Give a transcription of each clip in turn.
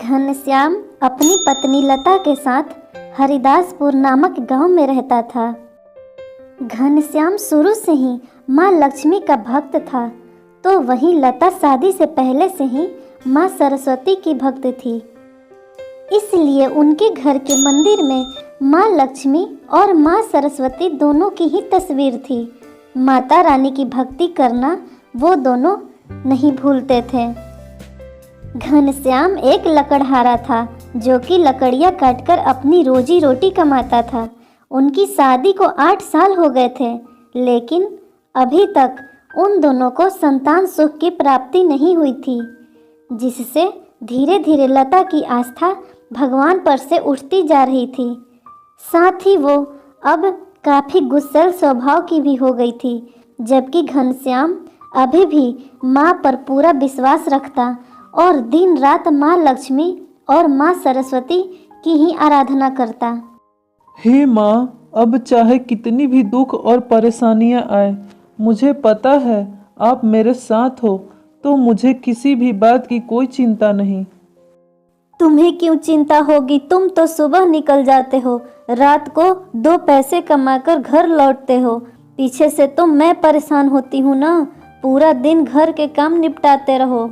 घनश्याम अपनी पत्नी लता के साथ हरिदासपुर नामक गांव में रहता था। घनश्याम शुरू से ही माँ लक्ष्मी का भक्त था, तो वहीं लता शादी से पहले से ही माँ सरस्वती की भक्त थी। इसलिए उनके घर के मंदिर में माँ लक्ष्मी और माँ सरस्वती दोनों की ही तस्वीर थी। माता रानी की भक्ति करना वो दोनों नहीं भूलते थे। घनश्याम एक लकड़हारा था जो कि लकड़ियाँ काटकर अपनी रोजी रोटी कमाता था। उनकी शादी को 8 साल हो गए थे, लेकिन अभी तक उन दोनों को संतान सुख की प्राप्ति नहीं हुई थी, जिससे धीरे धीरे लता की आस्था भगवान पर से उठती जा रही थी। साथ ही वो अब काफ़ी गुस्सैल स्वभाव की भी हो गई थी, जबकि घनश्याम अभी भी माँ पर पूरा विश्वास रखता और दिन रात माँ लक्ष्मी और माँ सरस्वती की ही आराधना करता। हे माँ, अब चाहे कितनी भी दुख और परेशानियाँ आए, मुझे पता है आप मेरे साथ हो, तो मुझे किसी भी बात की कोई चिंता नहीं। तुम्हें क्यों चिंता होगी? तुम तो सुबह निकल जाते हो, रात को 2 पैसे कमाकर घर लौटते हो। पीछे से तो मैं परेशान होती हूँ ना। पूरा दिन घर के काम निपटाते रहो।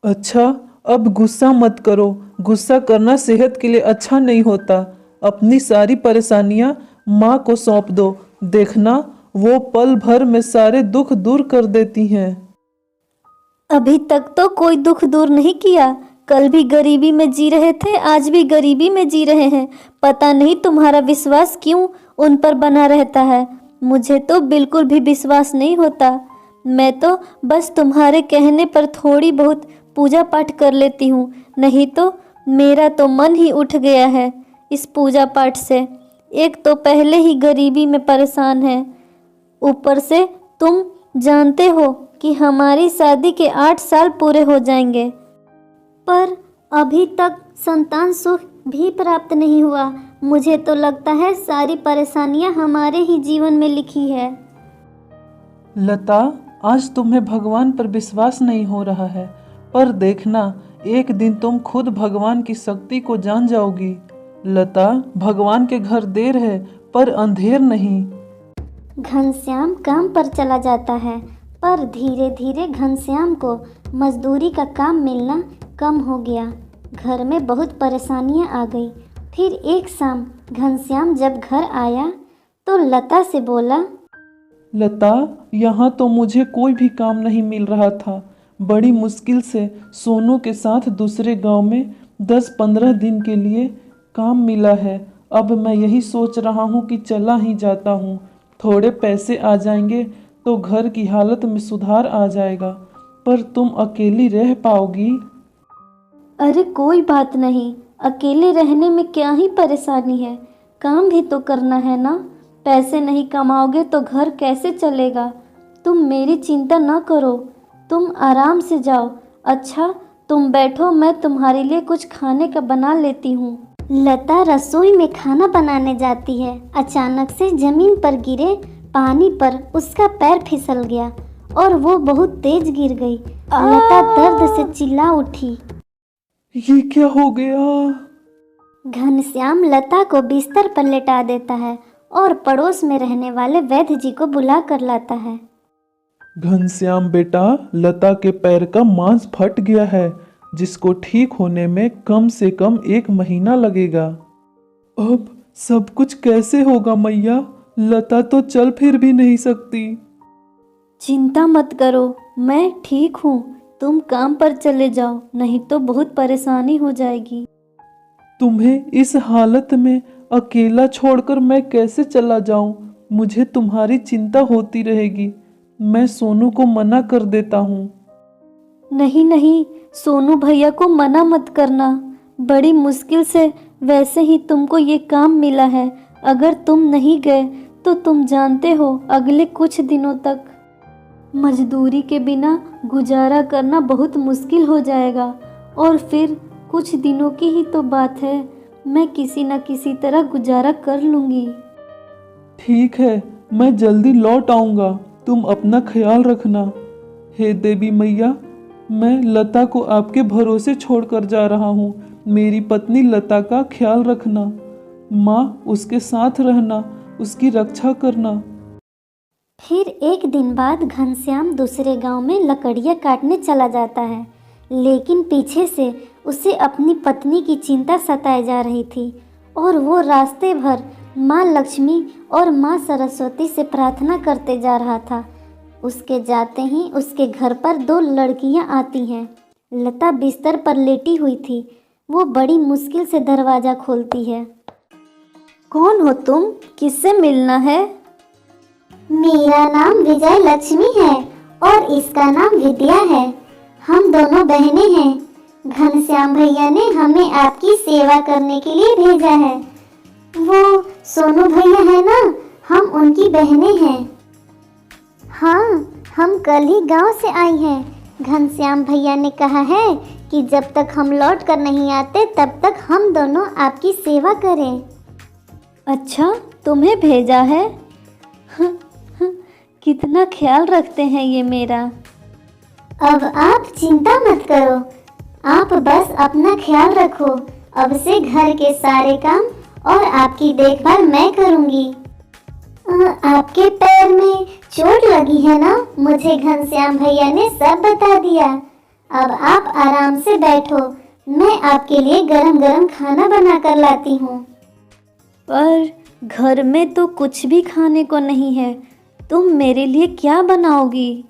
अच्छा, अब गुस्सा मत करो। गुस्सा करना सेहत के लिए अच्छा नहीं होता। अपनी सारी परेशानियां माँ को सौंप दो, देखना वो पल भर में सारे दुख दूर कर देती हैं। अभी तक तो कोई दुख दूर नहीं किया। कल भी गरीबी में जी रहे थे, आज भी गरीबी में जी रहे हैं। पता नहीं तुम्हारा विश्वास क्यों उन पर बना रहता है। मुझे तो बिल्कुल भी विश्वास नहीं होता। मैं तो बस तुम्हारे कहने पर थोड़ी बहुत पूजा पाठ कर लेती हूँ, नहीं तो मेरा तो मन ही उठ गया है इस पूजा पाठ से। एक तो पहले ही गरीबी में परेशान है, ऊपर से तुम जानते हो कि हमारी शादी के 8 साल पूरे हो जाएंगे, पर अभी तक संतान सुख भी प्राप्त नहीं हुआ। मुझे तो लगता है सारी परेशानियां हमारे ही जीवन में लिखी है। लता, आज तुम्हें भगवान पर विश्वास नहीं हो रहा है, पर देखना एक दिन तुम खुद भगवान की शक्ति को जान जाओगी। लता, भगवान के घर देर है पर अंधेर नहीं। घनश्याम काम पर चला जाता है, पर धीरे धीरे घनश्याम को मजदूरी का काम मिलना कम हो गया। घर में बहुत परेशानियां आ गई। फिर एक शाम घनश्याम जब घर आया तो लता से बोला, लता, यहाँ तो मुझे कोई भी काम नहीं मिल रहा था। बड़ी मुश्किल से सोनू के साथ दूसरे गांव में 10-15 दिन के लिए काम मिला है। अब मैं यही सोच रहा हूँ कि चला ही जाता हूँ। थोड़े पैसे आ जाएंगे तो घर की हालत में सुधार आ जाएगा, पर तुम अकेली रह पाओगी? अरे कोई बात नहीं, अकेले रहने में क्या ही परेशानी है। काम भी तो करना है ना। पैसे नहीं कमाओगे तो घर कैसे चलेगा। तुम मेरी चिंता ना करो, तुम आराम से जाओ। अच्छा तुम बैठो, मैं तुम्हारे लिए कुछ खाने का बना लेती हूँ। लता रसोई में खाना बनाने जाती है। अचानक से जमीन पर गिरे पानी पर उसका पैर फिसल गया और वो बहुत तेज गिर गई। लता दर्द से चिल्ला उठी। ये क्या हो गया? घनश्याम लता को बिस्तर पर लेटा देता है और पड़ोस में रहने वाले वैद्य जी को बुला कर लाता है। घनश्याम बेटा, लता के पैर का मांस फट गया है, जिसको ठीक होने में कम से कम 1 महीना लगेगा। अब सब कुछ कैसे होगा मैया? लता तो चल फिर भी नहीं सकती। चिंता मत करो, मैं ठीक हूँ। तुम काम पर चले जाओ, नहीं तो बहुत परेशानी हो जाएगी। तुम्हें इस हालत में अकेला छोड़कर मैं कैसे चला जाऊं? मुझे तुम्हारी चिंता होती रहेगी। मैं सोनू को मना कर देता हूँ। नहीं नहीं, सोनू भैया को मना मत करना। बड़ी मुश्किल से वैसे ही तुमको ये काम मिला है। अगर तुम नहीं गए तो तुम जानते हो अगले कुछ दिनों तक मजदूरी के बिना गुजारा करना बहुत मुश्किल हो जाएगा। और फिर कुछ दिनों की ही तो बात है, मैं किसी न किसी तरह गुजारा कर लूँगी। ठीक है, मैं जल्दी लौट आऊँगा। तुम अपना ख्याल रखना। हे देवी मैया, मैं लता को आपके भरोसे छोड़कर जा रहा हूँ। मेरी पत्नी लता का ख्याल रखना, माँ उसके साथ रहना, उसकी रक्षा करना। फिर एक दिन बाद घनश्याम दूसरे गांव में लकड़ियाँ काटने चला जाता है, लेकिन पीछे से उसे अपनी पत्नी की चिंता सताए जा रही थी और वो रास्ते भर माँ लक्ष्मी और माँ सरस्वती से प्रार्थना करते जा रहा था। उसके जाते ही उसके घर पर दो लड़कियां आती हैं। लता बिस्तर पर लेटी हुई थी। वो बड़ी मुश्किल से दरवाज़ा खोलती है। कौन हो तुम? किससे मिलना है? मेरा नाम विजय लक्ष्मी है और इसका नाम विद्या है। हम दोनों बहनें हैं। घनश्याम भैया ने हमें आपकी सेवा करने के लिए भेजा है। वो सोनू भैया है ना, हम उनकी बहनें हैं। हाँ, हम कल ही गांव से आई हैं। घनश्याम भैया ने कहा है कि जब तक हम लौट कर नहीं आते तब तक हम दोनों आपकी सेवा करें। अच्छा, तुम्हें भेजा है? कितना ख्याल रखते हैं ये मेरा। अब आप चिंता मत करो, आप बस अपना ख्याल रखो। अब से घर के सारे काम और आपकी देखभाल मैं करूंगी। आपके पैर में चोट लगी है ना? मुझे घनश्याम भैया ने सब बता दिया। अब आप आराम से बैठो, मैं आपके लिए गरम गरम खाना बना कर लाती हूँ। पर घर में तो कुछ भी खाने को नहीं है, तुम मेरे लिए क्या बनाओगी?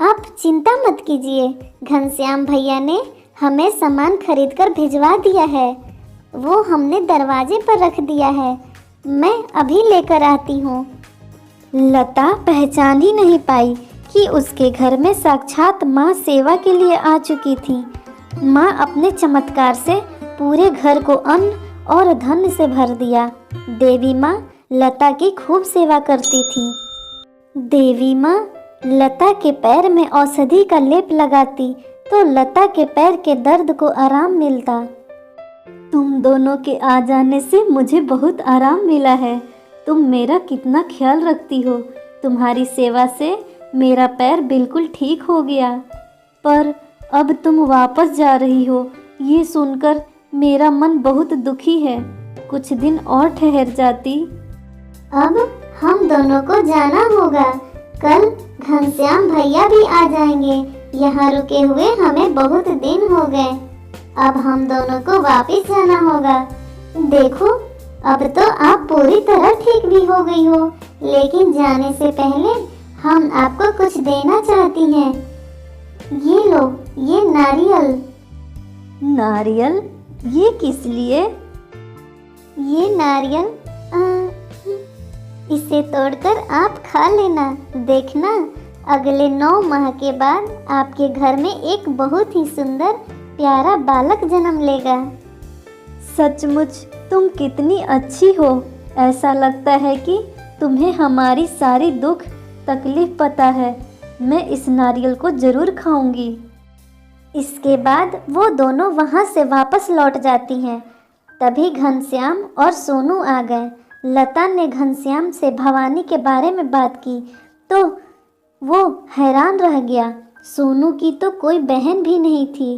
आप चिंता मत कीजिए, घनश्याम भैया ने हमें सामान खरीद कर भिजवा दिया है। वो हमने दरवाजे पर रख दिया है, मैं अभी लेकर आती हूँ। लता पहचान ही नहीं पाई कि उसके घर में साक्षात माँ सेवा के लिए आ चुकी थी। माँ अपने चमत्कार से पूरे घर को अन्न और धन से भर दिया। देवी माँ लता की खूब सेवा करती थी। देवी माँ लता के पैर में औषधि का लेप लगाती तो लता के पैर के दर्द को आराम मिलता। तुम दोनों के आ जाने से मुझे बहुत आराम मिला है। तुम मेरा कितना ख्याल रखती हो। तुम्हारी सेवा से मेरा पैर बिल्कुल ठीक हो गया। पर अब तुम वापस जा रही हो, ये सुनकर मेरा मन बहुत दुखी है। कुछ दिन और ठहर जाती। अब हम दोनों को जाना होगा। कल घनश्याम भैया भी आ जाएंगे। यहाँ रुके हुए हमें बहुत दिन हो गए। अब हम दोनों को वापस जाना होगा। देखो, अब तो आप पूरी तरह ठीक भी हो गई हो, लेकिन जाने से पहले हम आपको कुछ देना चाहती हैं। ये लो, ये नारियल। नारियल? ये किस लिए? ये नारियल इसे तोड़कर आप खा लेना। देखना, अगले 9 माह के बाद आपके घर में एक बहुत ही सुंदर प्यारा बालक जन्म लेगा। सचमुच तुम कितनी अच्छी हो। ऐसा लगता है कि तुम्हें हमारी सारी दुख तकलीफ पता है। मैं इस नारियल को जरूर खाऊंगी। इसके बाद वो दोनों वहाँ से वापस लौट जाती हैं। तभी घनश्याम और सोनू आ गए। लता ने घनश्याम से भवानी के बारे में बात की तो वो हैरान रह गया। सोनू की तो कोई बहन भी नहीं थी।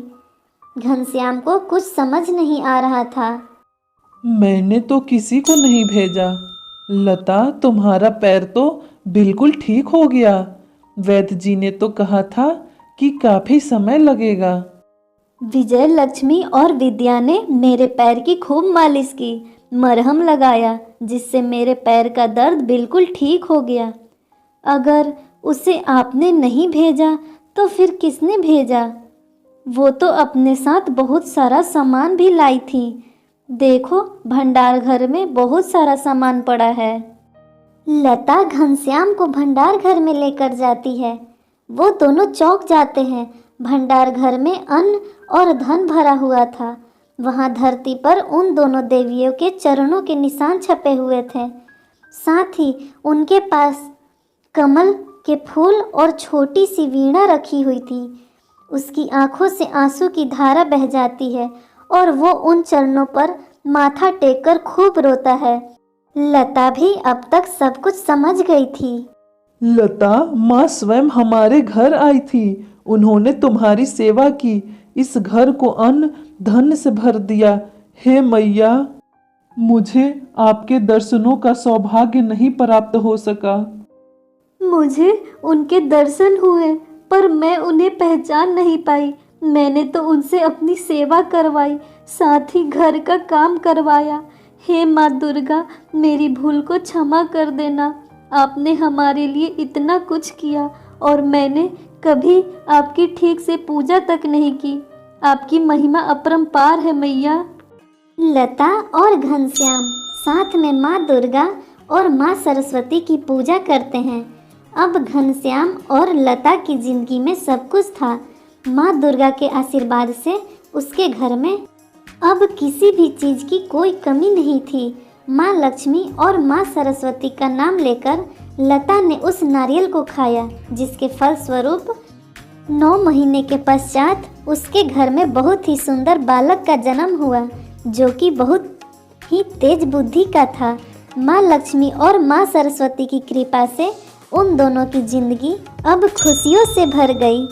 घनश्याम को कुछ समझ नहीं आ रहा था। मैंने तो किसी को नहीं भेजा। लता, तुम्हारा पैर तो बिल्कुल ठीक हो गया। वैद्य जी ने तो कहा था कि काफी समय लगेगा। विजय लक्ष्मी और विद्या ने मेरे पैर की खूब मालिश की, मरहम लगाया, जिससे मेरे पैर का दर्द बिल्कुल ठीक हो गया। अगर उसे आपने नहीं भेजा तो फिर किसने भेजा? वो तो अपने साथ बहुत सारा सामान भी लाई थी। देखो, भंडार घर में बहुत सारा सामान पड़ा है। लता घनश्याम को भंडार घर में लेकर जाती है। वो दोनों चौंक जाते हैं। भंडार घर में अन्न और धन भरा हुआ था। वहाँ धरती पर उन दोनों देवियों के चरणों के निशान छपे हुए थे। साथ ही उनके पास कमल के फूल और छोटी सी वीणा रखी हुई थी। उसकी आंखों से आंसू की धारा बह जाती है और वो उन चरणों पर माथा टेककर खूब रोता है। लता भी अब तक सब कुछ समझ गई थी। लता, माँ स्वयं हमारे घर आई थी। उन्होंने तुम्हारी सेवा की, इस घर को अन्न धन से भर दिया। हे मैया, मुझे आपके दर्शनों का सौभाग्य नहीं प्राप्त हो सका। मुझे उनके दर्शन हुए पर मैं उन्हें पहचान नहीं पाई। मैंने तो उनसे अपनी सेवा करवाई, साथ ही घर का काम करवाया। हे माँ दुर्गा, मेरी भूल को क्षमा कर देना। आपने हमारे लिए इतना कुछ किया और मैंने कभी आपकी ठीक से पूजा तक नहीं की। आपकी महिमा अपरंपार है मैया। लता और घनश्याम साथ में माँ दुर्गा और माँ सरस्वती की पूजा करते हैं। अब घनश्याम और लता की जिंदगी में सब कुछ था। माँ दुर्गा के आशीर्वाद से उसके घर में अब किसी भी चीज़ की कोई कमी नहीं थी। माँ लक्ष्मी और माँ सरस्वती का नाम लेकर लता ने उस नारियल को खाया, जिसके फलस्वरूप 9 महीने के पश्चात उसके घर में बहुत ही सुंदर बालक का जन्म हुआ, जो कि बहुत ही तेज बुद्धि का था। माँ लक्ष्मी और माँ सरस्वती की कृपा से उन दोनों की जिंदगी अब खुशियों से भर गई।